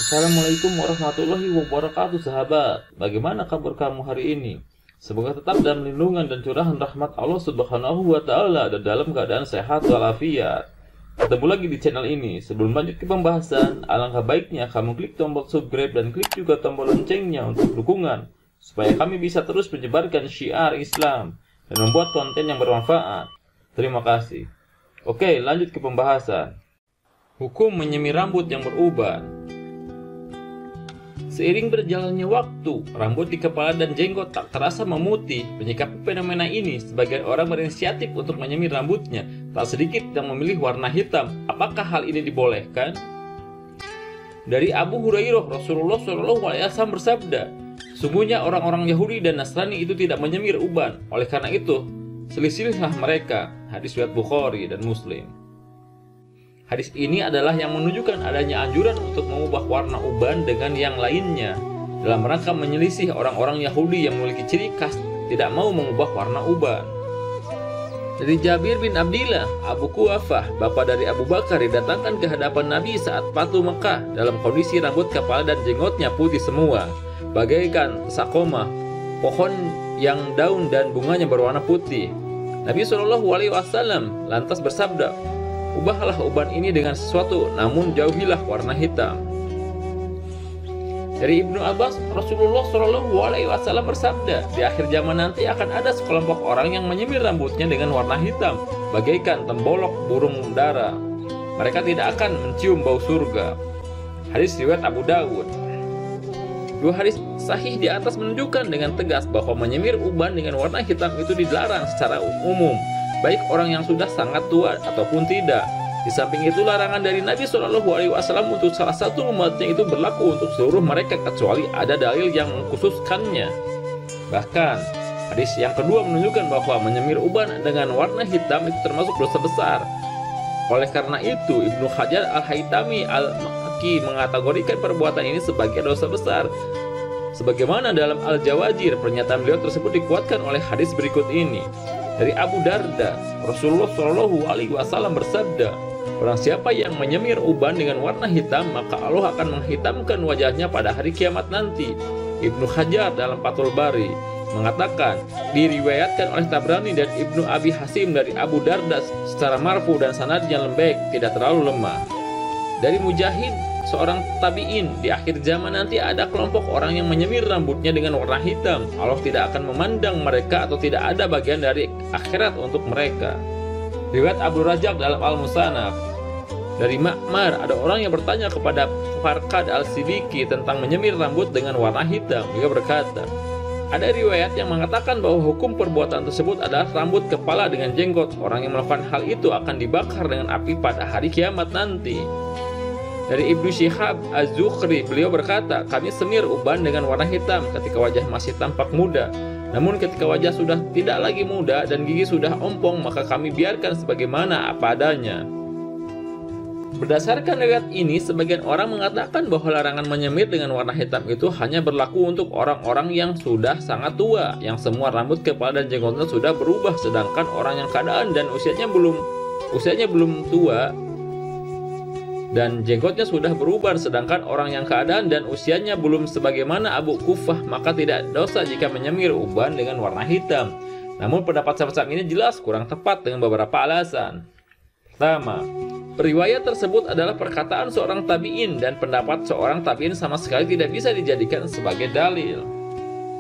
Assalamualaikum warahmatullahi wabarakatuh sahabat. Bagaimana kabar kamu hari ini? Semoga tetap dalam lindungan dan curahan rahmat Allah Subhanahu wa Ta'ala dan dalam keadaan sehat walafiat. Ketemu lagi di channel ini. Sebelum lanjut ke pembahasan, alangkah baiknya kamu klik tombol subscribe dan klik juga tombol loncengnya untuk dukungan, supaya kami bisa terus menyebarkan syiar Islam dan membuat konten yang bermanfaat. Terima kasih. Oke, lanjut ke pembahasan. Hukum menyemir rambut yang beruban. Seiring berjalannya waktu, rambut di kepala dan jenggot tak terasa memutih. Menyikapi fenomena ini, sebagian orang berinisiatif untuk menyemir rambutnya. Tak sedikit yang memilih warna hitam. Apakah hal ini dibolehkan? Dari Abu Hurairah, Rasulullah SAW bersabda, "Sungguhnya orang-orang Yahudi dan Nasrani itu tidak menyemir uban. Oleh karena itu, selisihlah mereka." Hadis riwayat Bukhari dan Muslim. Hadis ini adalah yang menunjukkan adanya anjuran untuk mengubah warna uban dengan yang lainnya, dalam rangka menyelisih orang-orang Yahudi yang memiliki ciri khas tidak mau mengubah warna uban. Dari Jabir bin Abdillah, Abu Quhafah, bapak dari Abu Bakar, didatangkan ke hadapan Nabi saat Fatu Mekah dalam kondisi rambut kepala dan jenggotnya putih semua, bagaikan sakoma, pohon yang daun dan bunganya berwarna putih. Nabi SAW lantas bersabda, "Ubahlah uban ini dengan sesuatu, namun jauhilah warna hitam." Dari Ibnu Abbas, Rasulullah SAW bersabda, "Di akhir zaman nanti akan ada sekelompok orang yang menyemir rambutnya dengan warna hitam, bagaikan tembolok burung dara. Mereka tidak akan mencium bau surga." Hadis riwayat Abu Dawud. Dua hadis sahih di atas menunjukkan dengan tegas bahwa menyemir uban dengan warna hitam itu dilarang secara umum, baik orang yang sudah sangat tua ataupun tidak. Di samping itu, larangan dari Nabi SAW untuk salah satu umatnya itu berlaku untuk seluruh mereka kecuali ada dalil yang mengkhususkannya. Bahkan, hadis yang kedua menunjukkan bahwa menyemir uban dengan warna hitam itu termasuk dosa besar. Oleh karena itu, Ibnu Hajar Al-Haytami Al-Makki mengategorikan perbuatan ini sebagai dosa besar. Sebagaimana dalam Al-Jawajir, pernyataan beliau tersebut dikuatkan oleh hadis berikut ini. Dari Abu Darda, Rasulullah SAW bersabda, "Barang siapa yang menyemir uban dengan warna hitam, maka Allah akan menghitamkan wajahnya pada hari kiamat nanti." Ibnu Hajar dalam Fathul Bari mengatakan, diriwayatkan oleh Tabrani dan Ibnu Abi Hasim dari Abu Darda secara marfu dan sanadnya lembek, tidak terlalu lemah. Dari Mujahid, seorang tabi'in, "Di akhir zaman nanti ada kelompok orang yang menyemir rambutnya dengan warna hitam. Allah tidak akan memandang mereka atau tidak ada bagian dari akhirat untuk mereka." Riwayat Abu Rajab dalam Al-Musannaf. Dari Ma'mar, ada orang yang bertanya kepada Farqad Al-Siddiqi tentang menyemir rambut dengan warna hitam. Dia berkata, "Ada riwayat yang mengatakan bahwa hukum perbuatan tersebut adalah rambut kepala dengan jenggot. Orang yang melakukan hal itu akan dibakar dengan api pada hari kiamat nanti." Dari Ibnu Syihab Az-Zuhri, beliau berkata, "Kami semir uban dengan warna hitam ketika wajah masih tampak muda. Namun ketika wajah sudah tidak lagi muda dan gigi sudah ompong, maka kami biarkan sebagaimana apa adanya." Berdasarkan riwayat ini, sebagian orang mengatakan bahwa larangan menyemir dengan warna hitam itu hanya berlaku untuk orang-orang yang sudah sangat tua, yang semua rambut kepala dan jenggotnya sudah berubah, sedangkan orang yang keadaan dan usianya belum tua dan jenggotnya sudah berubah, sedangkan orang yang keadaan dan usianya belum sebagaimana Abu Kufah, maka tidak dosa jika menyemir uban dengan warna hitam. Namun pendapat semacam ini jelas kurang tepat dengan beberapa alasan. Pertama, riwayat tersebut adalah perkataan seorang tabi'in dan pendapat seorang tabi'in sama sekali tidak bisa dijadikan sebagai dalil.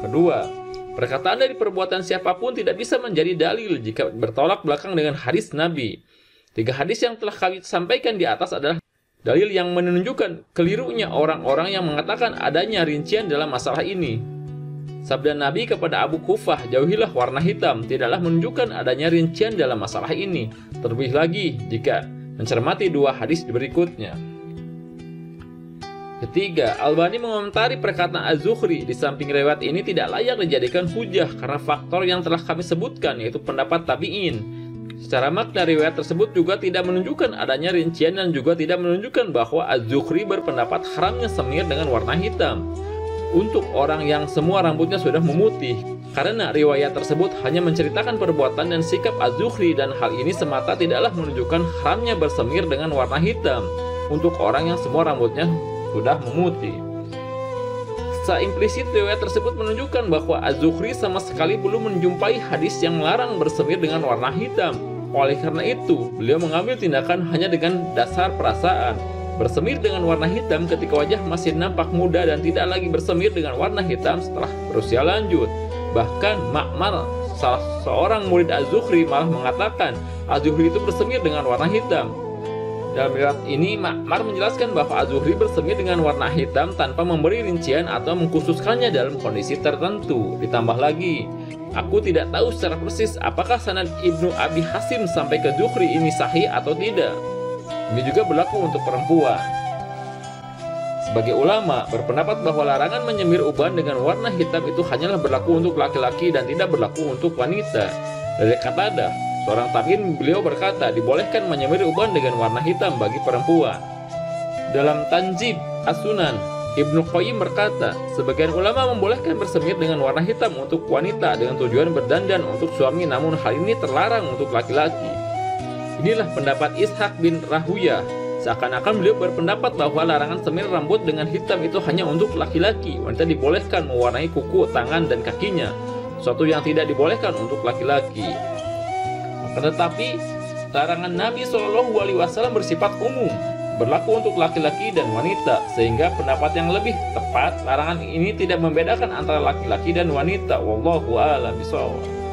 Kedua, perkataan dari perbuatan siapapun tidak bisa menjadi dalil jika bertolak belakang dengan hadis Nabi. Tiga hadis yang telah kami sampaikan di atas adalah dalil yang menunjukkan kelirunya orang-orang yang mengatakan adanya rincian dalam masalah ini. Sabda Nabi kepada Abu Kufah, "Jauhilah warna hitam," tidaklah menunjukkan adanya rincian dalam masalah ini. Terlebih lagi jika mencermati dua hadis berikutnya. Ketiga, Albani mengomentari perkataan Az-Zuhri, "Di samping riwayat ini tidak layak dijadikan hujah karena faktor yang telah kami sebutkan, yaitu pendapat tabi'in. Secara makna riwayat tersebut juga tidak menunjukkan adanya rincian dan juga tidak menunjukkan bahwa Az-Zuhri berpendapat haramnya semir dengan warna hitam untuk orang yang semua rambutnya sudah memutih, karena riwayat tersebut hanya menceritakan perbuatan dan sikap Az-Zuhri, dan hal ini semata tidaklah menunjukkan haramnya bersemir dengan warna hitam untuk orang yang semua rambutnya sudah memutih. Secara implisit, riwayat tersebut menunjukkan bahwa Az-Zuhri sama sekali belum menjumpai hadis yang melarang bersemir dengan warna hitam. Oleh karena itu, beliau mengambil tindakan hanya dengan dasar perasaan. Bersemir dengan warna hitam ketika wajah masih nampak muda dan tidak lagi bersemir dengan warna hitam setelah berusia lanjut. Bahkan Ma'mar, salah seorang murid Az-Zuhri, malah mengatakan Az-Zuhri itu bersemir dengan warna hitam. Dalam riwayat ini, Ma'mar menjelaskan bahwa Az-Zuhri bersemir dengan warna hitam tanpa memberi rincian atau mengkhususkannya dalam kondisi tertentu. Ditambah lagi, aku tidak tahu secara persis apakah sanad Ibnu Abi Hasim sampai ke Zuhri ini sahih atau tidak. Ini juga berlaku untuk perempuan. Sebagai ulama, berpendapat bahwa larangan menyemir uban dengan warna hitam itu hanyalah berlaku untuk laki-laki dan tidak berlaku untuk wanita. Dari Qatadah, seorang tabi'in, beliau berkata, dibolehkan menyemir uban dengan warna hitam bagi perempuan. Dalam Tanjib As-Sunan, Ibnu Qayyim berkata, sebagian ulama membolehkan bersemir dengan warna hitam untuk wanita dengan tujuan berdandan untuk suami, namun hal ini terlarang untuk laki-laki. Inilah pendapat Ishaq bin Rahuyah. Seakan-akan beliau berpendapat bahwa larangan semir rambut dengan hitam itu hanya untuk laki-laki. Wanita dibolehkan mewarnai kuku, tangan, dan kakinya, suatu yang tidak dibolehkan untuk laki-laki. Tetapi larangan Nabi SAW bersifat umum, berlaku untuk laki-laki dan wanita, sehingga pendapat yang lebih tepat, larangan ini tidak membedakan antara laki-laki dan wanita. Wallahu a'lam bishawab.